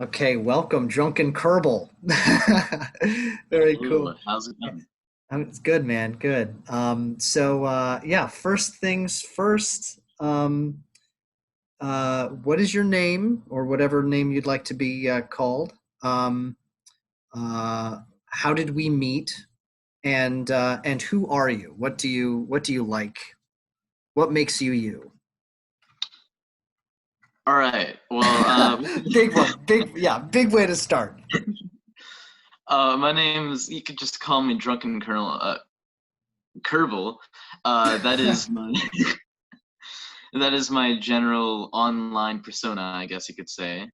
Okay, welcome, Drunken Kerbal. Very Ooh, cool. how's it going? It's good, man. Good. Yeah, first things first. What is your name or whatever name you'd like to be called? Um, how did we meet? And who are you? What do you like? What makes you you? All right. Well, Big one. Big way to start. my name's. You could just call me Drunken Colonel Kerbal. That is my that is my general online persona, I guess you could say.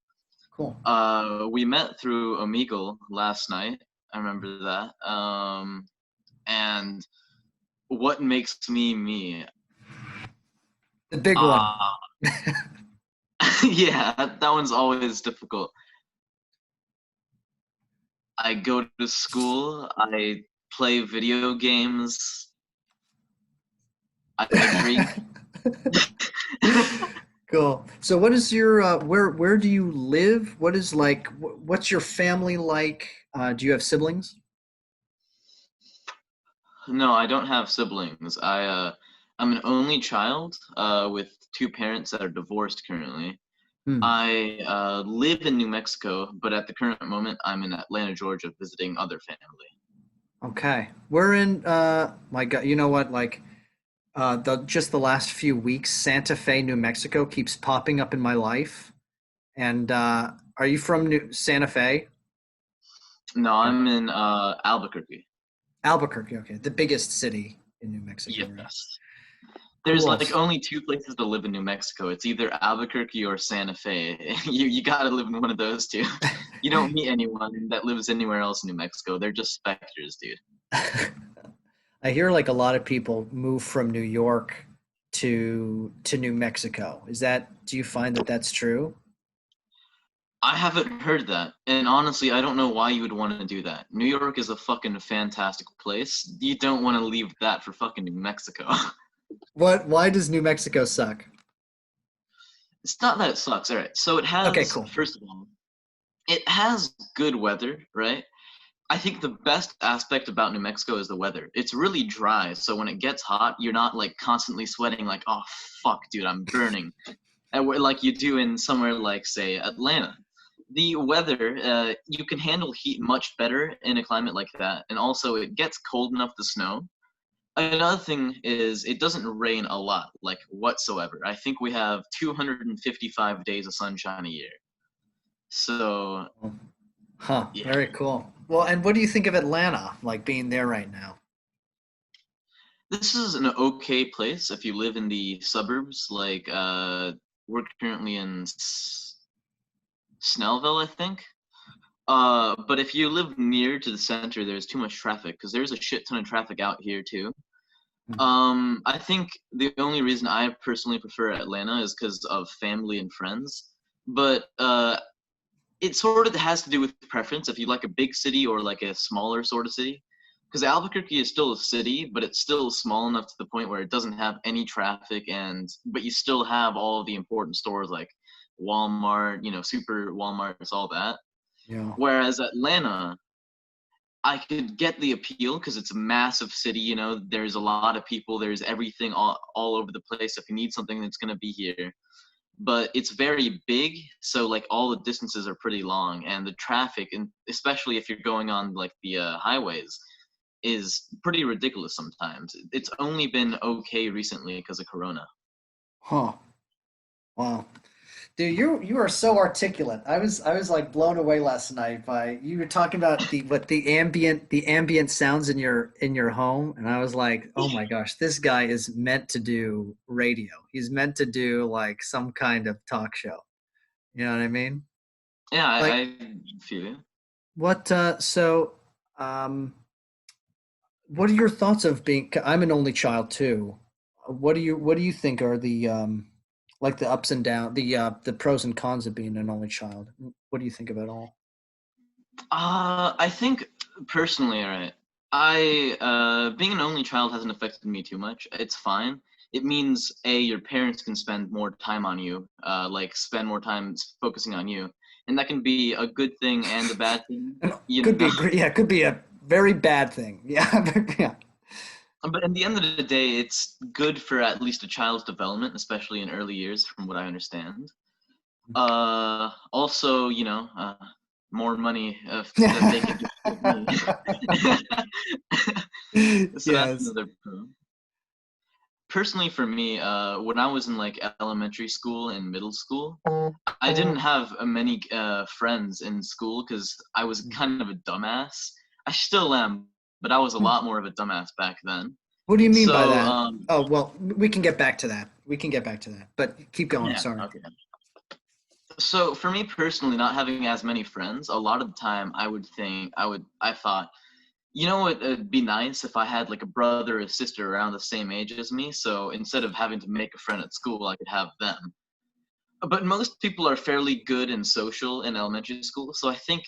Cool. We met through Omegle last night. I remember that. And what makes me me? The big one. Uh, yeah, that one's always difficult. I go to school. I play video games. I drink. Cool. So what is your where do you live? What is like what's your family like? Do you have siblings? No, I don't have siblings. I'm an only child with two parents that are divorced currently. Hmm. I live in New Mexico, but at the current moment I'm in Atlanta, Georgia visiting other family. Okay. We're in my God, you know what? Like the last few weeks, Santa Fe, New Mexico keeps popping up in my life. And are you from Santa Fe? No, Or I'm in Albuquerque. Albuquerque, okay. The biggest city in New Mexico, right? Yes. There's Cool. like only two places to live in New Mexico. It's either Albuquerque or Santa Fe. You gotta live in one of those two. You don't meet anyone that lives anywhere else in New Mexico. They're just specters, dude. I hear like a lot of people move from New York to New Mexico. Do you find that that's true? I haven't heard that. And honestly, I don't know why you would want to do that. New York is a fucking fantastic place. You don't want to leave that for fucking New Mexico. Why does New Mexico suck? It's not that it sucks. All right. So it Okay, has, cool. first of all, it has good weather, right? I think the best aspect about New Mexico is the weather. It's really dry, so when it gets hot, you're not like constantly sweating like, "Oh fuck, dude, I'm burning." Like you do in somewhere like say Atlanta. The weather, you can handle heat much better in a climate like that, and also it gets cold enough to snow. Another thing is it doesn't rain a lot, like whatsoever. I think we have 255 days of sunshine a year. So, Huh, yeah. very cool. Well, and what do you think of Atlanta, like being there right now? This is an okay place if you live in the suburbs. Like, we're currently in Snellville, I think. But if you live near to the center, there's too much traffic because there's a shit ton of traffic out here too. I think the only reason I personally prefer Atlanta is because of family and friends. But it sort of has to do with preference. If you like a big city or like a smaller sort of city, because Albuquerque is still a city, but it's still small enough to the point where it doesn't have any traffic, and but you still have all of the important stores like Walmart, super Walmarts, all that. Yeah. Whereas Atlanta, I could get the appeal because it's a massive city. There's a lot of people. There's everything all over the place. If you need something, that's gonna be here. But it's very big, so like all the distances are pretty long, and the traffic, and especially if you're going on like the highways, is pretty ridiculous sometimes. It's only been okay recently because of Corona. Huh. Wow. Dude, you are so articulate. I was like blown away last night by you were talking about the ambient sounds in your home, and I was like, oh my gosh, this guy is meant to do radio. He's meant to do like some kind of talk show. You know what I mean? Yeah, Like I feel you. what? Um, what are your thoughts of being? I'm an only child too. What do you think are the like the ups and downs, the pros and cons of being an only child? What do you think of it all? I think personally, all right. I being an only child hasn't affected me too much. It's fine. it means A, your parents can spend more time on you, like spend more time focusing on you, and that can be a good thing and a bad thing, And you could know. be great. Yeah, could be a very bad thing. Yeah, yeah. But at the end of the day, it's good for at least a child's development, especially in early years, from what I understand. Also, more money that they can just give me. So that's Yes. another pro. Personally, for me, when I was in like elementary school and middle school, I didn't have many friends in school because I was kind of a dumbass. I still am, but I was a lot more of a dumbass back then. What do you mean by So, that? Oh, well, we can get back to that. We can get back to that. But keep going. yeah, Sorry. okay. So for me personally, not having as many friends, a lot of the time I thought, you know what, it'd be nice if I had like a brother or sister around the same age as me. So instead of having to make a friend at school, I could have them. But most people are fairly good and social in elementary school, so I think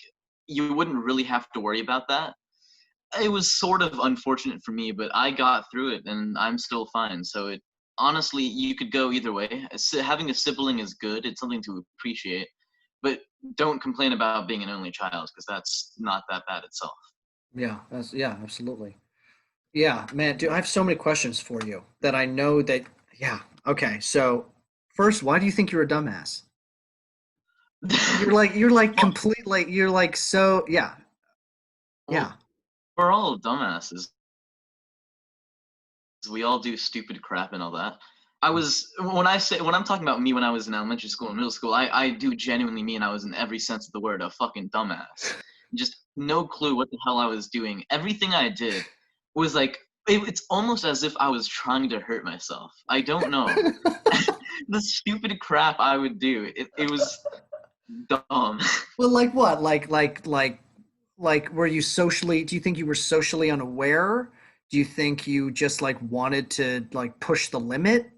you wouldn't really have to worry about that. It was sort of unfortunate for me, but I got through it and I'm still fine. So it honestly, you could go either way. Having a sibling is good. It's something to appreciate, but don't complain about being an only child because that's not that bad itself. Yeah, yeah, absolutely. Yeah, man, dude, I have so many questions for you that I know that. Yeah. Okay. So first, why do you think you're a dumbass? You're like Well, complete like you're like so yeah well, yeah. we're all dumbasses. We all do stupid crap and all that. When I'm talking about me when I was in elementary school and middle school, I do genuinely mean I was in every sense of the word a fucking dumbass. Just no clue what the hell I was doing. Everything I did was like it's almost as if I was trying to hurt myself. I don't know. The stupid crap I would do. It was dumb. Well, like what? Like were you socially? Do you think you were socially unaware? Do you think you just like wanted to like push the limit?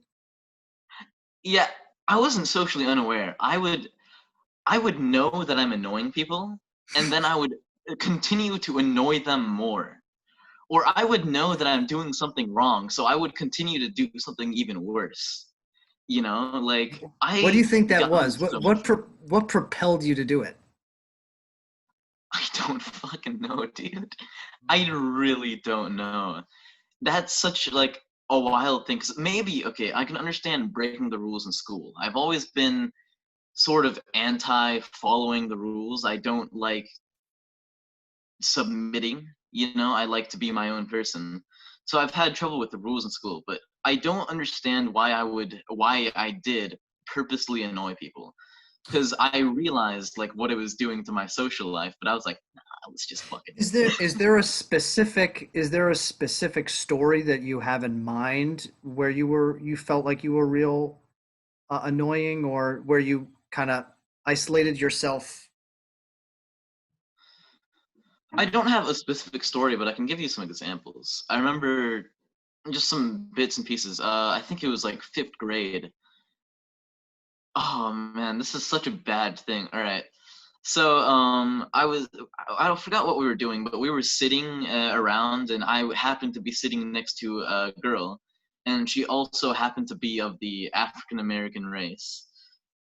Yeah, I wasn't socially unaware. I would know that I'm annoying people, and then I would continue to annoy them more. Or I would know that I'm doing something wrong, so I would continue to do something even worse. Like What do you I think that got in was? so much trouble. What propelled you to do it? I don't fucking know, dude. I really don't know. That's such like a wild thing. 'Cause maybe okay, I can understand breaking the rules in school. I've always been sort of anti following the rules. I don't like submitting. I like to be my own person. So I've had trouble with the rules in school, but I don't understand why I did purposely annoy people. Because I realized like what it was doing to my social life, but I was like, nah, let's just fucking Is there a specific story that you have in mind where you felt like you were real annoying, or where you kind of isolated yourself? I don't have a specific story, but I can give you some examples. I remember just some bits and pieces. I think it was like fifth grade. Oh man, this is such a bad thing. All right. So I forgot what we were doing, but we were sitting around, and I happened to be sitting next to a girl, and she also happened to be of the African American race.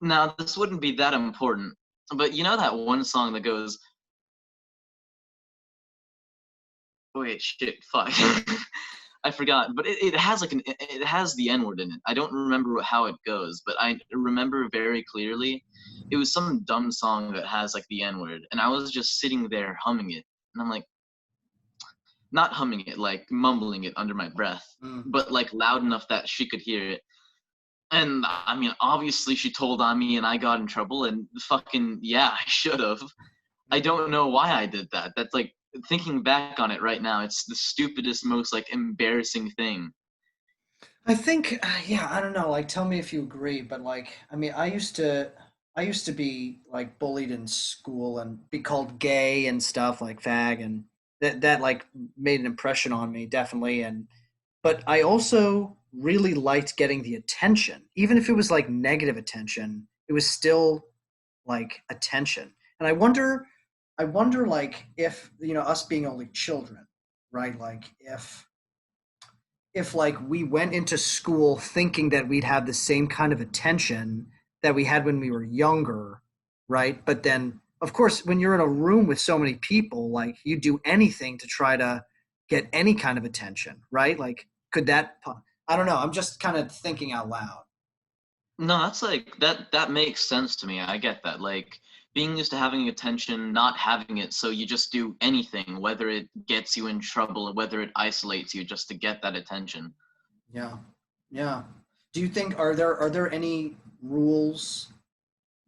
Now this wouldn't be that important, but you know that one song that goes, wait, shit, fuck. I forgot, but it has like it has the N word in it. I don't remember how it goes, but I remember very clearly. It was some dumb song that has like the N word, and I was just sitting there humming it, and I'm like, not humming it, like mumbling it under my breath, Mm. but like loud enough that she could hear it. And I mean, obviously she told on me, and I got in trouble, and fucking yeah, I should have. I don't know why I did that. That's like thinking back on it right now, it's the stupidest, most like embarrassing thing. I think, yeah, I don't know. Like, tell me if you agree, but like, I mean, I used to be like bullied in school and be called gay and stuff like fag, and that like made an impression on me, definitely. And but I also really liked getting the attention, even if it was like negative attention. It was still like attention, and I wonder, like, if us being only children, right? Like, if like we went into school thinking that we'd have the same kind of attention that we had when we were younger, right? But then of course when you're in a room with so many people, like you do anything to try to get any kind of attention, right? Like could that I don't know, I'm just kind of thinking out loud. No, that's like that makes sense to me. I get that. Like being used to having attention, not having it, so you just do anything, whether it gets you in trouble or whether it isolates you just to get that attention. Yeah. Yeah. Do you think are there any rules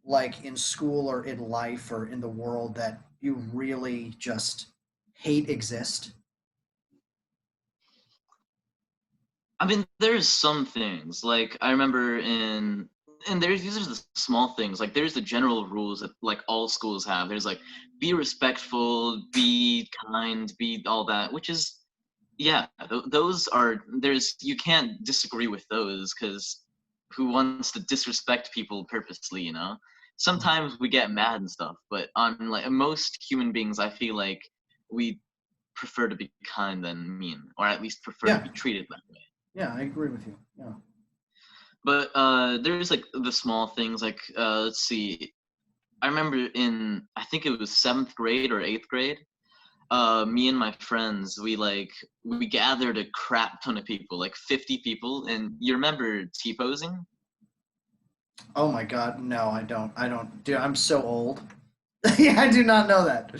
like in school or in life or in the world that you really just hate exist? I mean, there's some things like I remember and there's these are the small things. Like there's the general rules that like all schools have. There's like be respectful, be kind, be all that, which is yeah, those are there's you can't disagree with those because who wants to disrespect people purposely, you know? Sometimes we get mad and stuff, but on like most human beings, I feel like we prefer to be kind than mean, or at least prefer to Yeah. be treated that way. Yeah, I agree with you. Yeah. But there's like the small things, like let's see. I remember in I think it was seventh grade or eighth grade. Me and my friends, we gathered a crap ton of people, like 50 people, and you remember T posing? Oh my God. No, I don't. I don't. Dude, I'm so old. Yeah, I do not know that.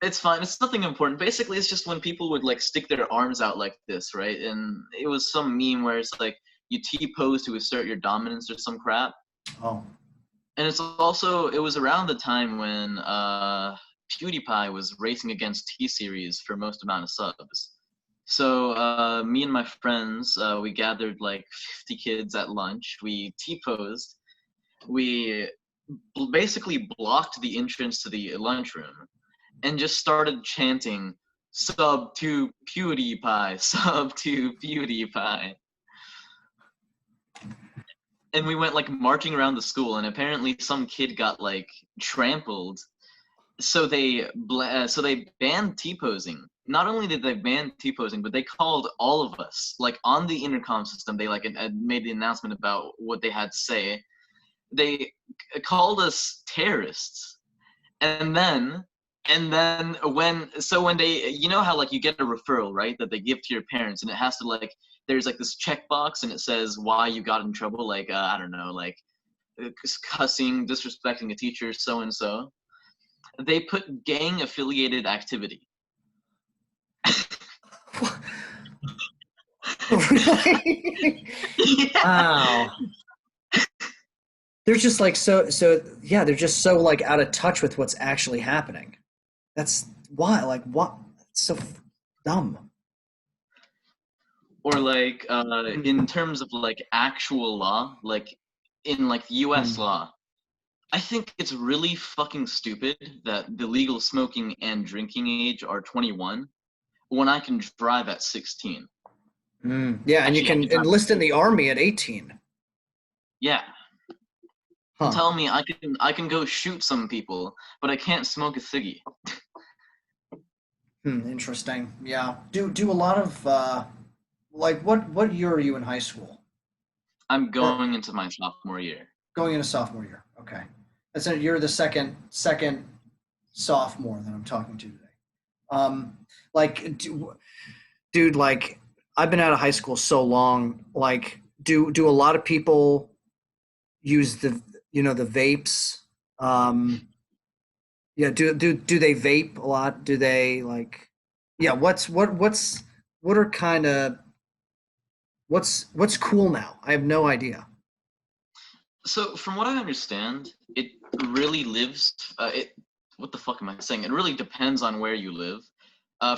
It's fine. It's nothing important. Basically, it's just when people would like stick their arms out like this, right? And it was some meme where it's like you T pose to assert your dominance or some crap. Oh. And it's also it was around the time when PewDiePie was racing against T Series for most amount of subs. So me and my friends, we gathered like 50 kids at lunch. We T posed. We basically blocked the entrance to the lunchroom and just started chanting "Sub to PewDiePie, sub to PewDiePie." And we went like marching around the school, and apparently some kid got like trampled. So they banned T posing. Not only did they ban T posing, but they called all of us like on the intercom system. They like made the announcement about what they had to say. They called us terrorists, and then when they how like you get a referral, right, that they give to your parents, and it has to like there's like this checkbox and it says why you got in trouble, like I don't know, like cussing, disrespecting a teacher, so and so. They put gang affiliated activity. Really? Yeah. Wow. They're just like yeah, they're just so like out of touch with what's actually happening. That's why like what it's so dumb. Or like in Hmm. terms of like actual law, like in like US Hmm. law, I think it's really fucking stupid that the legal smoking and drinking age are 21 when I can drive at 16. Mm. Yeah, and you Actually, I can can drive at enlist in the 18. army at 18. Yeah. And Huh. tell me I can go shoot some people, but I can't smoke a ciggy. Hmm, interesting. Yeah. Do a lot of like what year are you in high school? I'm Or going into my sophomore year. going into sophomore year. Okay. That's it. You're the second sophomore that I'm talking to today. Um, like, dude, like, I've been out of high school so long. Like, do a lot of people use the vapes? Um, yeah. Do they vape a lot? Do they like? Yeah. What are kind of what's cool now? I have no idea. So from what I understand, it really lives. It what the fuck am I saying? It really depends on where you live.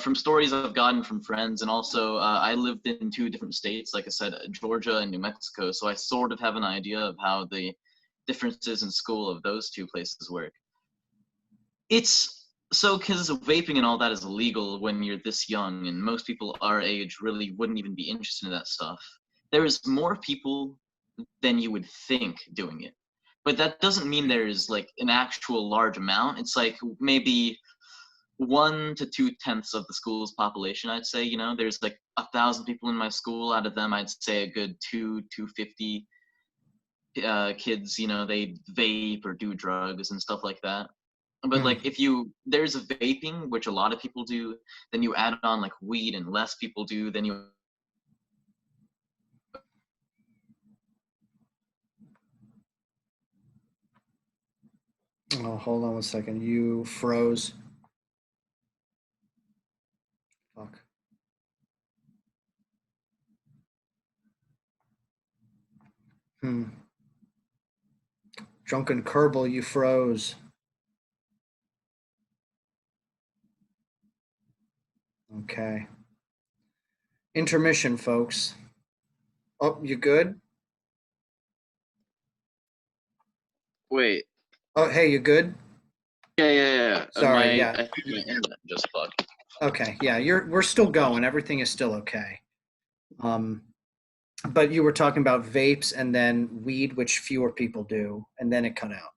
From stories I've gotten from friends, and also I lived in two different states, like I said, Georgia and New Mexico. So I sort of have an idea of how the differences in school of those two places work. It's so because vaping and all that is illegal when you're this young, and most people our age really wouldn't even be interested in that stuff. There is more people than you would think doing it. But that doesn't mean there's like an actual large amount. It's like maybe 1 to 2 tenths of the school's population, I'd say. There's like 1,000 people in my school. Out of them, I'd say a good 250 kids, they vape or do drugs and stuff like that. But Hmm. like there's vaping, which a lot of people do, then you add on like weed and less people do, then you Oh, hold on one second. You froze. Fuck. Hmm. Drunken Kerbal, you froze. Okay. Intermission, folks. Oh, you good? Wait. Oh, hey, you good? Yeah. Sorry, yeah. I think my internet just fucked. Okay, yeah, we're still going. Everything is still okay. Um, but you were talking about vapes and then weed, which fewer people do, and then it cut out.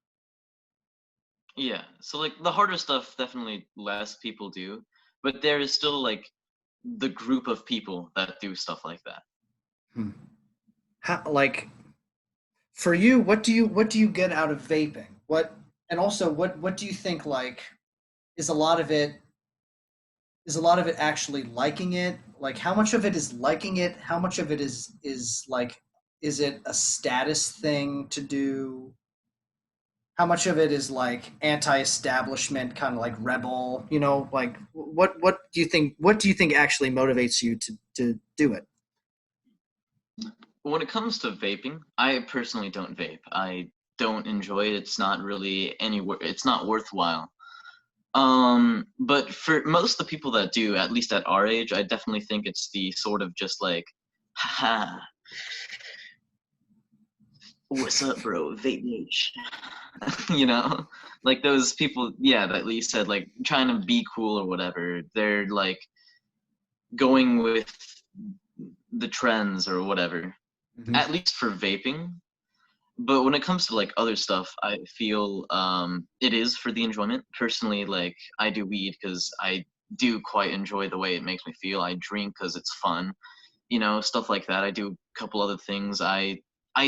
Yeah, so like the harder stuff, definitely less people do, but there is still like the group of people that do stuff like that. Hmm. How, like for you, what do you get out of vaping? What and also what do you think is a lot of it is a lot of it actually liking it? Like how much of it is liking it? How much of it is like is it a status thing to do? How much of it is like anti-establishment, kind of like rebel? Like what do you think actually motivates you to do it? When it comes to vaping, I personally don't vape. I don't enjoy it. It's not really anywhere. It's not worthwhile. But for most of the people that do, at least at our age, I definitely think it's the sort of just like, haha, what's up, bro? Vape niche. you know, like those people, yeah, that Lee said, like trying to be cool or whatever. They're like going with the trends or whatever. Hmm. At least for vaping. But when it comes to like other stuff, I feel it is for the enjoyment. Personally, like I do weed because I do quite enjoy the way it makes me feel. I drink because it's fun, stuff like that. I do a couple other things. I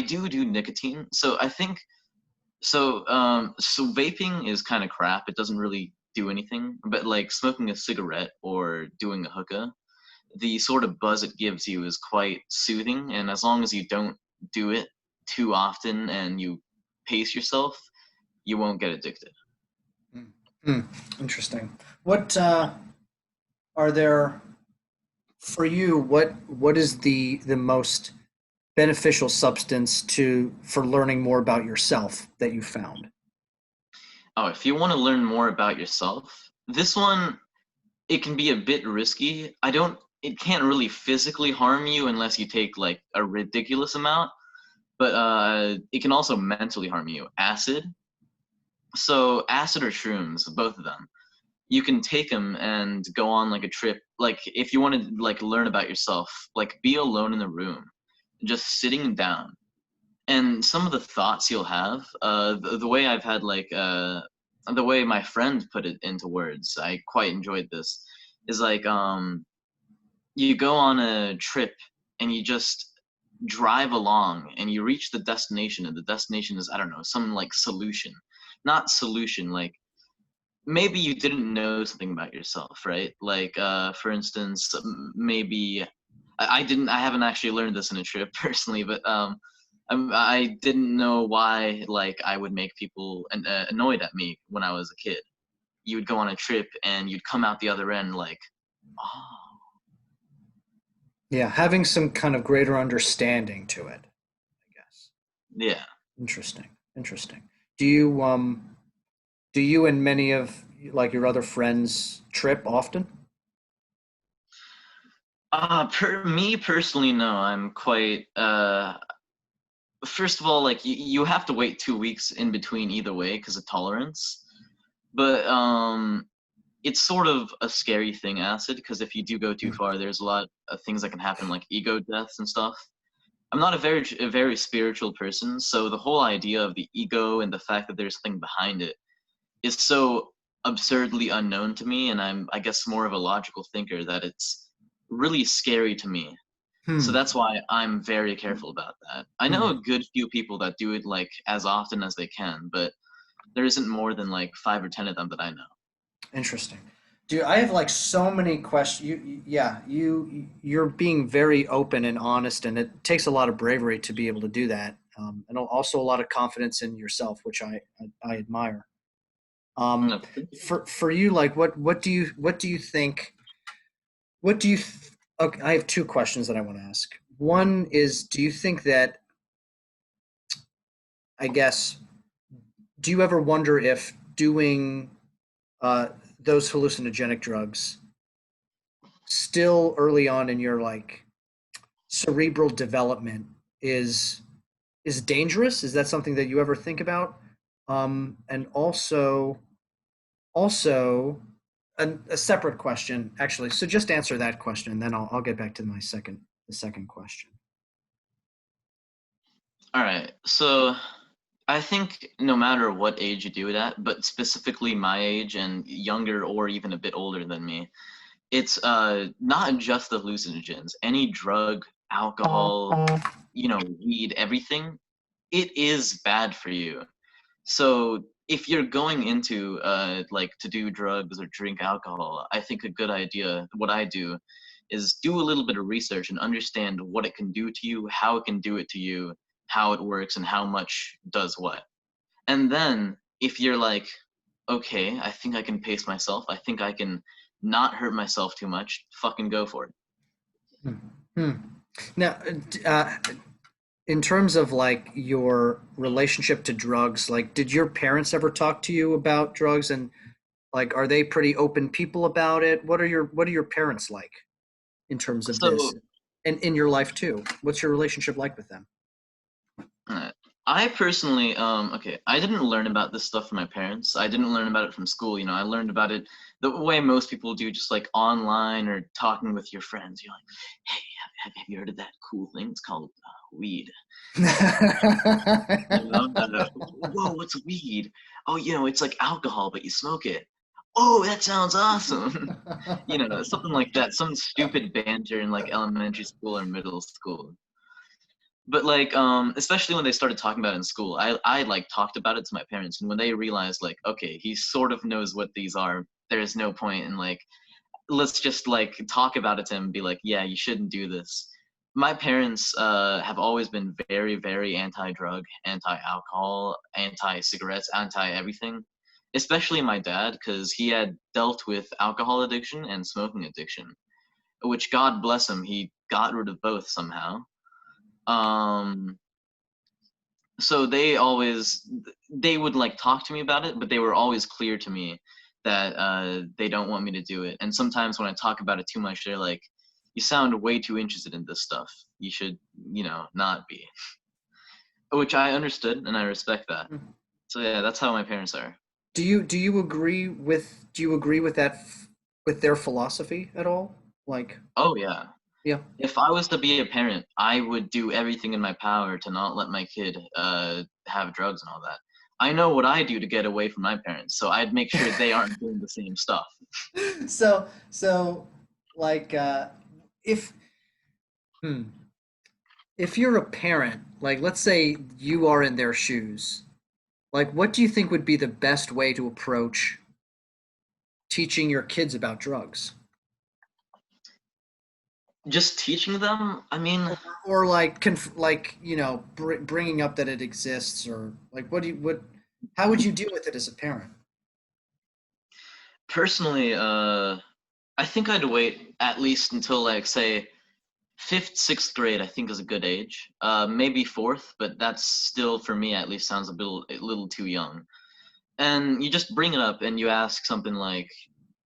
do nicotine. So I think so vaping is kind of crap. It doesn't really do anything. But like smoking a cigarette or doing a hookah, the sort of buzz it gives you is quite soothing, and as long as you don't do it too often and you pace yourself, you won't get addicted. Hmm. Interesting. What are there for you? What is the most beneficial substance to for learning more about yourself that you found? Oh, if you want to learn more about yourself, this one, it can be a bit risky. It can't really physically harm you unless you take like a ridiculous amount, but it can also mentally harm you. Acid. So acid or shrooms, both of them, you can take them and go on like a trip. Like if you want to like learn about yourself, like be alone in the room, just sitting down, and some of the thoughts you'll have, the way I've had like the way my friend put it into words, I quite enjoyed this, is like you go on a trip and you just drive along and you reach the destination, and the destination is, I don't know, some like solution, not solution, like maybe you didn't know something about yourself, right? Like, for instance, maybe I haven't actually learned this in a trip personally, but I didn't know why, like, I would make people annoyed at me when I was a kid. You would go on a trip and you'd come out the other end like, oh, Yeah, having some kind of greater understanding to it, I guess. yeah. Interesting. Interesting. Do you and many of like your other friends trip often? Per me personally, no. I'm quite. First of all, like you have to wait 2 weeks in between either way because of tolerance. But it's sort of a scary thing, acid, because if you do go too Mm. far, there's a lot of things that can happen, like ego deaths and stuff. I'm not a very spiritual person, so the whole idea of the ego and the fact that there's something behind it is so absurdly unknown to me, and I'm, I guess, more of a logical thinker, that it's really scary to me. So Hmm. that's why I'm very careful about that. I know Hmm. a good few people that do it like as often as they can, but there isn't more than like 5 or 10 of them that I know. Interesting. Dude, I have like so many questions. Yeah, you're being very open and honest, and it takes a lot of bravery to be able to do that, and also a lot of confidence in yourself, which I admire. Um, No, thank you. for you, like, what do you think? What do you? Okay, I have two questions that I want to ask. One is, do you think that, I guess, do you ever wonder if doing uh, those hallucinogenic drugs still early on in your like cerebral development is is dangerous? Is that something that you ever think about? And also a separate question, actually. So just answer that question, and then I'll get back to the second question. All right. So I think no matter what age you do it at, but specifically my age and younger or even a bit older than me, it's not just the hallucinogens. Any drug, alcohol, weed, everything, it is bad for you. So if you're going into like to do drugs or drink alcohol, I think a good idea, what I do, is do a little bit of research and understand what it can do to you, how it can do it to you, how it works, and how much does what. And then if you're like, okay, I think I can pace myself, I think I can not hurt myself too much, fucking go for it. Hmm. Hmm. Now, in terms of like your relationship to drugs, like, did your parents ever talk to you about drugs, and like, are they pretty open people about it? What are your parents like in terms of this, So and in your life too? What's your relationship like with them? uh, I personally, okay, I didn't learn about this stuff from my parents. I didn't learn about it from school. I learned about it the way most people do, just like online or talking with your friends. You're like, hey, have you heard of that cool thing? It's called weed. Whoa, what's weed? Oh, it's like alcohol, but you smoke it. Oh, that sounds awesome. Something like that. Some stupid banter in like elementary school or middle school. But like, especially when they started talking about it in school, I like talked about it to my parents, and when they realized like, okay, he sort of knows what these are, there's no point in like, let's just like talk about it to him and be like, yeah, you shouldn't do this. My parents have always been very, very anti-drug, anti-alcohol, anti-cigarettes, anti-everything. Especially my dad, because he had dealt with alcohol addiction and smoking addiction, which God bless him, he got rid of both somehow. Um, so they would like talk to me about it, but they were always clear to me that they don't want me to do it. And sometimes when I talk about it too much, they're like, you sound way too interested in this stuff, you should not be. Which I understood and I respect that. So yeah, that's how my parents are. Do you agree with with their philosophy at all? Like, Oh yeah. yeah. If I was to be a parent, I would do everything in my power to not let my kid have drugs and all that. I know what I do to get away from my parents, so I'd make sure they aren't doing the same stuff. So like, if hmm, if you're a parent, like, let's say you are in their shoes, like, what do you think would be the best way to approach teaching your kids about drugs? Just teaching them, I mean, Or like, like, bringing up that it exists, or like, how would you deal with it as a parent? personally, I think I'd wait at least until like say fifth, sixth grade. I think is a good age. Maybe fourth, but that's still for me at least sounds a little too young. And you just bring it up and you ask something like,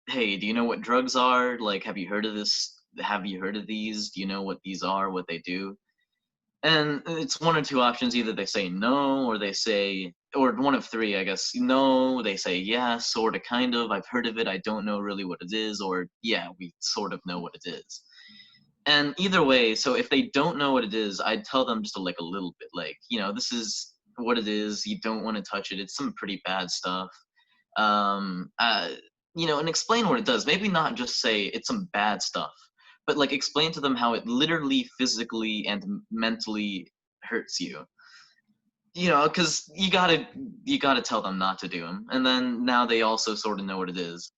"Hey, do you know what drugs are? Like, have you heard of this? Have you heard of these? Do you know what these are? What they do?" And it's one or two options. Either they say no, or they say, or one of three, I guess. No, they say yes, sort of, kind of. I've heard of it. I don't know really what it is. Or yeah, we sort of know what it is. And either way, so if they don't know what it is, I'd tell them just like a little bit, like, this is what it is. You don't want to touch it. It's some pretty bad stuff. and explain what it does. Maybe not just say it's some bad stuff, but like explain to them how it literally, physically, and mentally hurts you. Because you gotta tell them not to do them, and then now they also sort of know what it is.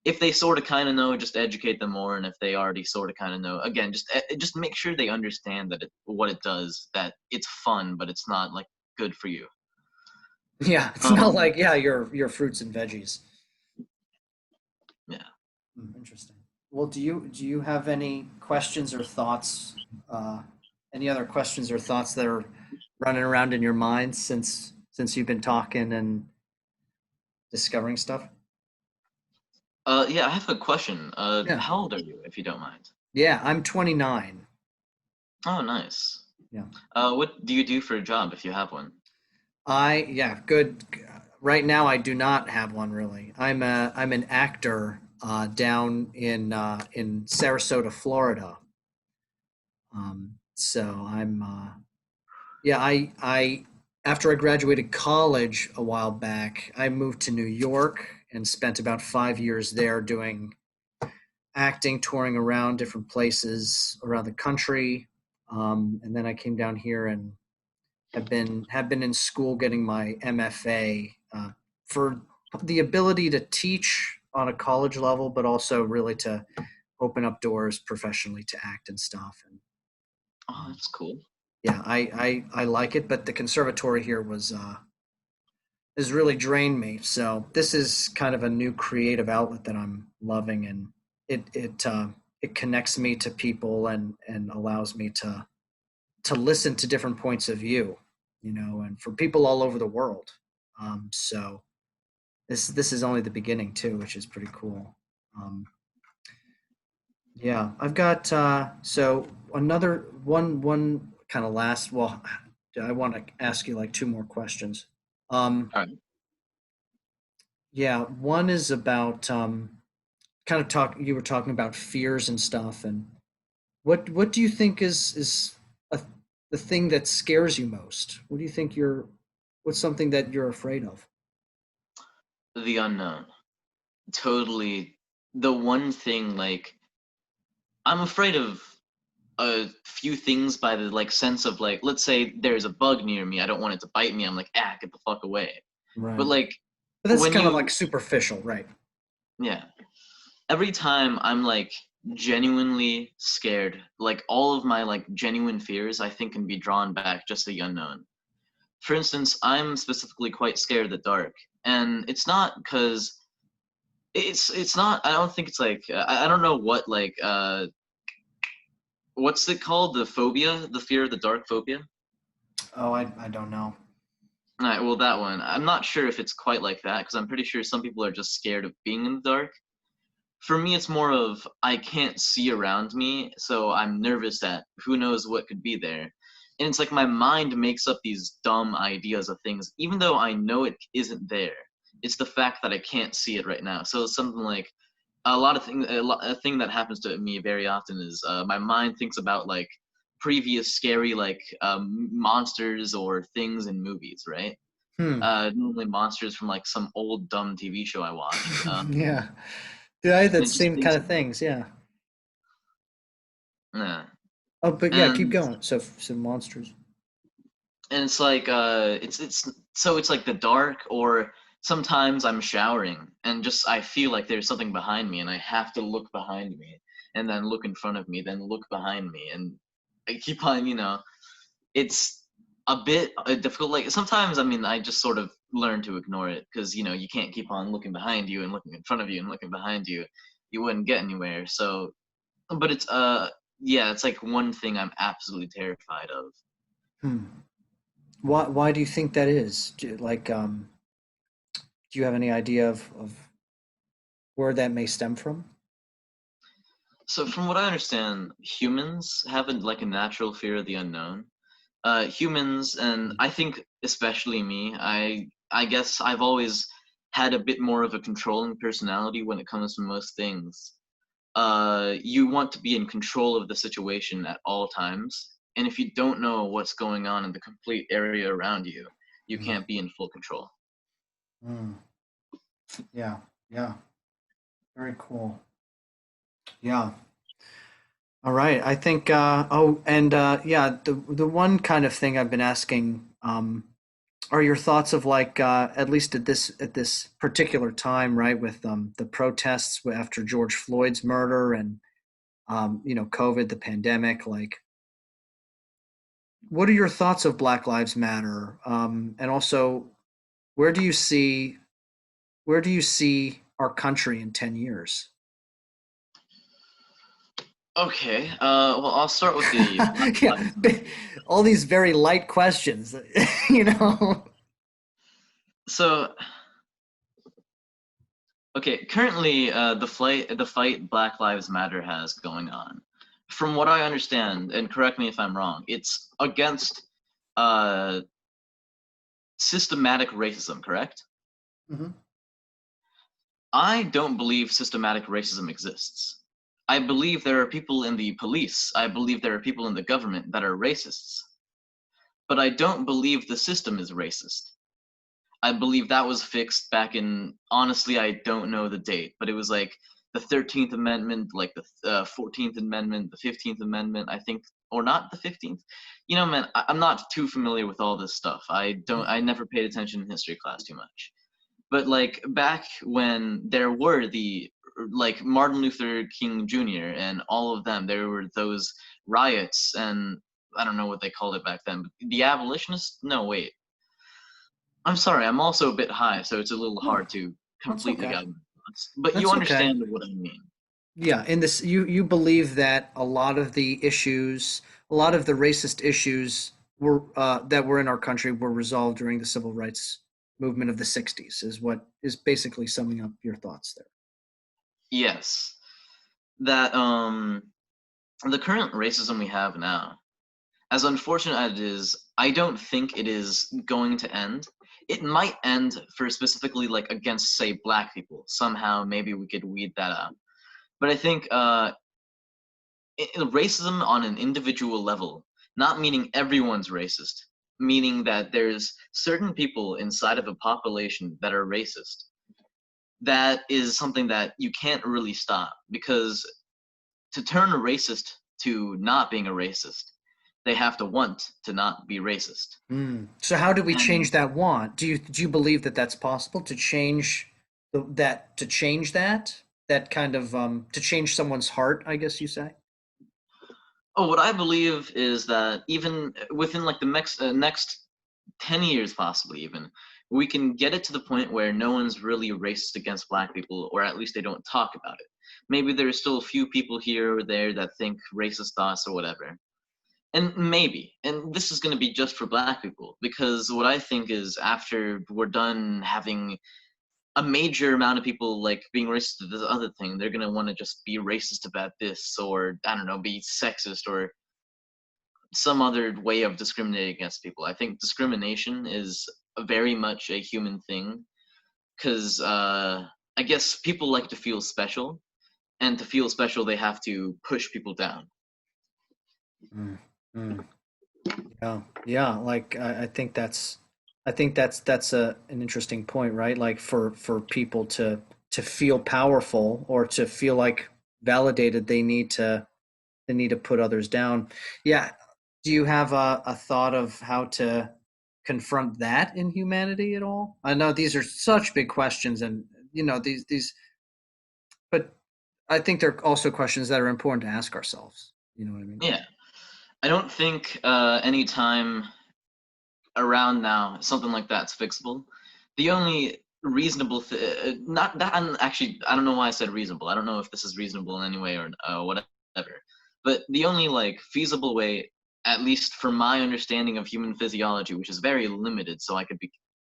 If they sort of kind of know, just educate them more, and if they already sort of kind of know, again, just make sure they understand that what it does, that it's fun, but it's not like good for you. Yeah, it's not Um, like, yeah, your fruits and veggies. yeah. Interesting. Well, do you have any questions or thoughts? Uh, any other questions or thoughts that are running around in your mind since you've been talking and discovering stuff? Yeah, I have a question. Yeah. How old are you, if you don't mind? Yeah, I'm 29. Oh, nice. Yeah. What do you do for a job, if you have one? Yeah, good. Right now, I do not have one really. I'm an actor down in Sarasota, Florida. So I'm yeah, I after I graduated college a while back, I moved to New York and spent about 5 years there doing acting, touring around different places around the country. And then I came down here and have been in school getting my MFA for the ability to teach on a college level, but also really to open up doors professionally to act and stuff. And Oh, um, that's cool. yeah, I like it, but the conservatory here has really drained me. So this is kind of a new creative outlet that I'm loving, and it connects me to people and allows me to listen to different points of view, and from people all over the world. So this is only the beginning too, which is pretty cool. Um, yeah, I've got so another one kind of last. Well, I want to ask you like two more questions. Um, All right. yeah, one is about kind of talk. You were talking about fears and stuff, and what do you think is a, the thing that scares you most? What do you think what's something that you're afraid of? The unknown. Totally. The one thing, like, I'm afraid of a few things by the like sense of like, let's say there's a bug near me. I don't want it to bite me. I'm like, get the fuck away. But Right. like But that's when kind of like you, superficial, right? yeah, every time I'm like genuinely scared, like all of my like genuine fears, I think can be drawn back just to the unknown. For instance, I'm specifically quite scared of the dark, and it's not because it's not. I don't think it's like I don't know what like what's it called, the phobia, the fear of the dark phobia. Oh, I don't know. All right, well that one. I'm not sure if it's quite like that because I'm pretty sure some people are just scared of being in the dark. For me, it's more of I can't see around me, so I'm nervous that who knows what could be there. And it's like my mind makes up these dumb ideas of things, even though I know it isn't there. It's the fact that I can't see it right now. So it's something like a lot of things. A thing that happens to me very often is my mind thinks about like previous scary like monsters or things in movies, right? Hmm. Normally monsters from like some old dumb TV show I watched. Yeah. Yeah, I had And that it just same kind thinks, of things. Yeah. yeah. Oh, but yeah, keep and going. So monsters. and it's like it's like the dark, or sometimes I'm showering and just I feel like there's something behind me and I have to look behind me and then look in front of me, then look behind me, and I keep on, it's a bit difficult. Like sometimes, I mean, I just sort of learn to ignore it because you can't keep on looking behind you and looking in front of you and looking behind you. You wouldn't get anywhere. So, but it's yeah, it's like one thing I'm absolutely terrified of. Hmm. Why do you think that is? Do you have any idea of where that may stem from? So from what I understand, humans have like a natural fear of the unknown. Humans, and I think especially me, I guess I've always had a bit more of a controlling personality when it comes to most things. You want to be in control of the situation at all times, and if you don't know what's going on in the complete area around you, you Mm. can't be in full control. Mm. Yeah. Yeah. Very cool. Yeah. All right. I think oh and yeah, the one kind of thing I've been asking are your thoughts of like at least at this particular time, right, with the protests after George Floyd's murder and you know, COVID, the pandemic, like what are your thoughts of Black Lives Matter? And also where do you see where do you see our country in 10 years? Okay. Well, I'll start with the Black Yeah, Lives Matter. all these very light questions, you know. So, okay, currently, the fight Black Lives Matter has going on, from what I understand, and correct me if I'm wrong, it's against uh, systematic racism, correct? Mhm. I don't believe systematic racism exists. I believe there are people in the police, I believe there are people in the government that are racists, but I don't believe the system is racist. I believe that was fixed back in, honestly, I don't know the date, but it was like the 13th Amendment, like the 14th Amendment, the 15th Amendment, I think, or not the 15th. You know, man, I'm not too familiar with all this stuff. I never paid attention in history class too much. But like back when there were the, like Martin Luther King Jr. and all of them, there were those riots and I don't know what they called it back then. But the abolitionists? No, wait. I'm sorry, I'm also a bit high, so it's a little No, hard to that's completely okay. guide my thoughts. But you That's okay. understand what I mean. Yeah, in this you believe that a lot of the issues, a lot of the racist issues were that were in our country were resolved during the civil rights movement of the 60s is what is basically summing up your thoughts there. Yes. That the current racism we have now, as unfortunate as it is, I don't think it is going to end. It might end for specifically like against say black people. Somehow maybe we could weed that out. But I think racism on an individual level, not meaning everyone's racist, meaning that there's certain people inside of a population that are racist. That is something that you can't really stop because to turn a racist to not being a racist, they have to want to not be racist. Mm. So how do we And change that want? Do you believe that that's possible to change to change that kind of to change someone's heart, I guess you say? oh, what I believe is that even within like the next 10 years, possibly even, we can get it to the point where no one's really racist against black people, or at least they don't talk about it. Maybe there's still a few people here or there that think racist thoughts or whatever. And maybe, and this is going to be just for black people, because what I think is after we're done having a major amount of people like being racist to this other thing, they're going to want to just be racist about this, or I don't know, be sexist or some other way of discriminating against people. I think discrimination is very much a human thing because I guess people like to feel special, and to feel special, they have to push people down. Mm. Mm. Yeah, yeah. Like I think that's a an interesting point, right? Like for people to feel powerful or to feel like validated, they need to put others down. Yeah. Do you have a thought of how to confront that in humanity at all? I know these are such big questions, and you know but I think they're also questions that are important to ask ourselves. You know what I mean? Yeah, I don't think any time around now something like that's fixable. The only reasonable not that I'm actually I don't know why I said reasonable. I don't know if this is reasonable in any way or whatever. But the only like feasible way, at least from my understanding of human physiology, which is very limited, so I could be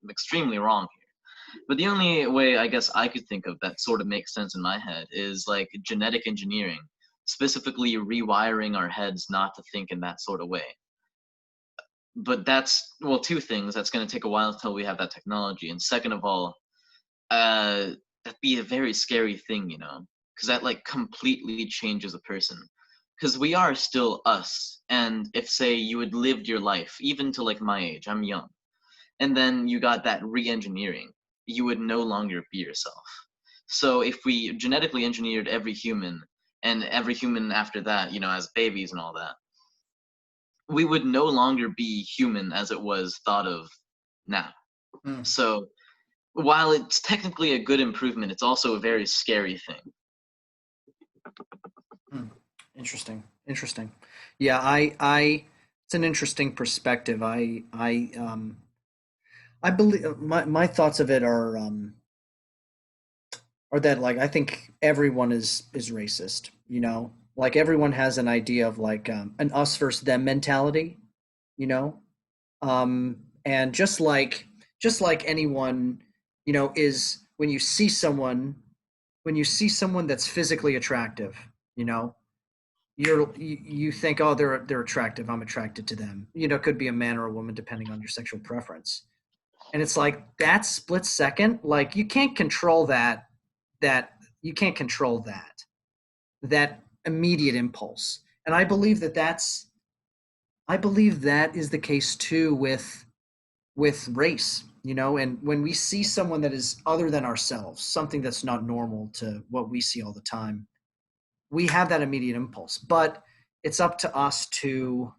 extremely wrong here. But the only way I guess I could think of that sort of makes sense in my head is like genetic engineering, specifically rewiring our heads not to think in that sort of way. But that's, well, two things. That's going to take a while until we have that technology, and second of all, that'd be a very scary thing, you know, because that like completely changes a person. Because we are still us, and if say you had lived your life even to like my age, I'm young, and then you got that re-engineering, you would no longer be yourself. So if we genetically engineered every human and every human after that, as babies and all that, we would no longer be human as it was thought of now. Hmm. So while it's technically a good improvement, it's also a very scary thing. Interesting. Yeah, it's an interesting perspective. I believe my thoughts of it are that like I think everyone is racist. Like everyone has an idea of like an us versus them mentality. You know, and just like anyone, is when you see someone that's physically attractive, you know, you think, oh, they're attractive, I'm attracted to them. It could be a man or a woman depending on your sexual preference. And it's like that split second, like you can't control that you can't control that immediate impulse. And I believe that is the case too with race, and when we see someone that is other than ourselves, something that's not normal to what we see all the time, we have that immediate impulse. But it's up to us to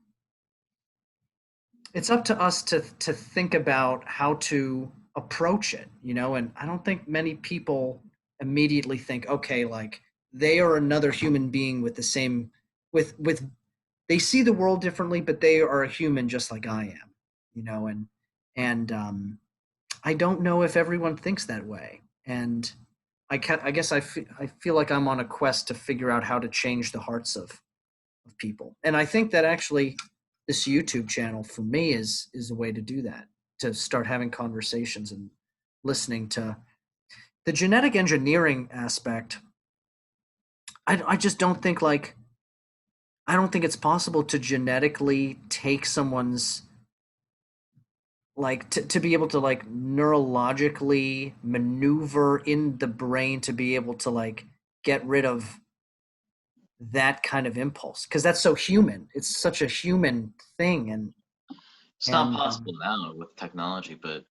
it's up to us to think about how to approach it, and I don't think many people immediately think, okay, like they are another human being with the same with they see the world differently, but they are a human just like I am, and I don't know if everyone thinks that way. And I guess I feel like I'm on a quest to figure out how to change the hearts of people. And I think that actually this YouTube channel for me is a way to do that, to start having conversations and listening to the genetic engineering aspect. I just don't think like I don't think it's possible to genetically take someone's like to be able to like neurologically maneuver in the brain to be able to like get rid of that kind of impulse, because that's so human. It's such a human thing. and It's not and possible now with technology, but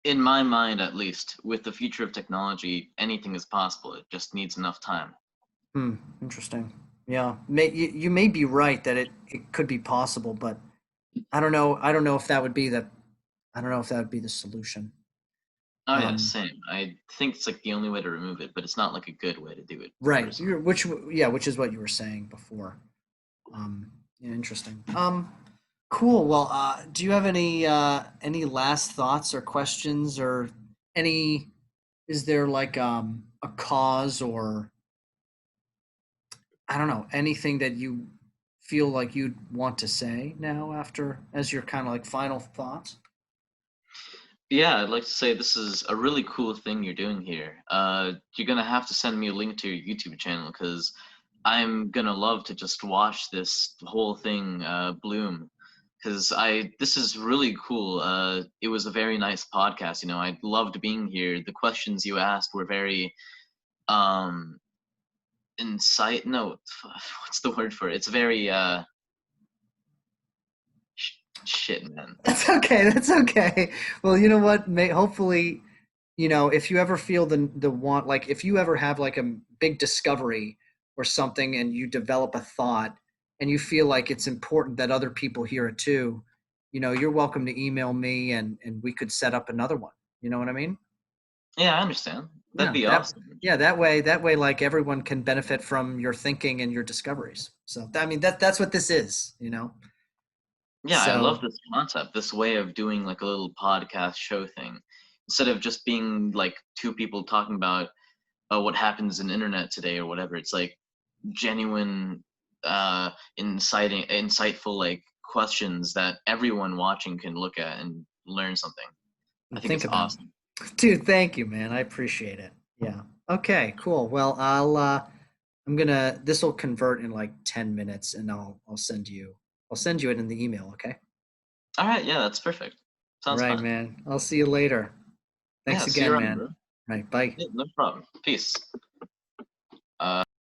in my mind, at least, with the future of technology, anything is possible. It just needs enough time. Interesting. Yeah, you may be right that it could be possible, but I don't know if that would be the I don't know if that would be the solution. Oh yeah, um same. I think it's like the only way to remove it, but it's not like a good way to do it, right, personally. which is what you were saying before. Yeah, interesting. Cool. Well, do you have any last thoughts or questions, or any? Is there like a cause, or I don't know, anything that you feel like you'd want to say now after as your kind of like final thoughts? Yeah, I'd like to say this is a really cool thing you're doing here. You're gonna have to send me a link to your YouTube channel because I'm gonna love to just watch this whole thing bloom. Because this is really cool. It was a very nice podcast. I loved being here. The questions you asked were very um insight. No, what's the word for it? It's very sh- shit, man. That's okay. That's okay. Well, you know what? Hopefully, if you ever feel the want, like if you ever have like a big discovery or something, and you develop a thought, and you feel like it's important that other people hear it too, you're welcome to email me, and we could set up another one. You know what I mean? Yeah, I understand. That'd Yeah. be That. awesome. Yeah. That way, like everyone can benefit from your thinking and your discoveries. So, I mean, that's what this is. Yeah, I love So. this concept, this way of doing like a little podcast show thing. Instead of just being like two people talking about what happens in internet today or whatever, it's like genuine, insightful like questions that everyone watching can look at and learn something. I And think think it's about awesome. it. Dude, thank you, man. I appreciate it. Yeah. Okay, cool. Well, this will convert in like 10 minutes, and I'll send you it in the email, okay? All right, yeah, that's perfect. All Sounds right, fun. man. I'll see you later. Yeah, Thanks see you again, around, man. bro. All right, bye. Yeah, no problem. Peace.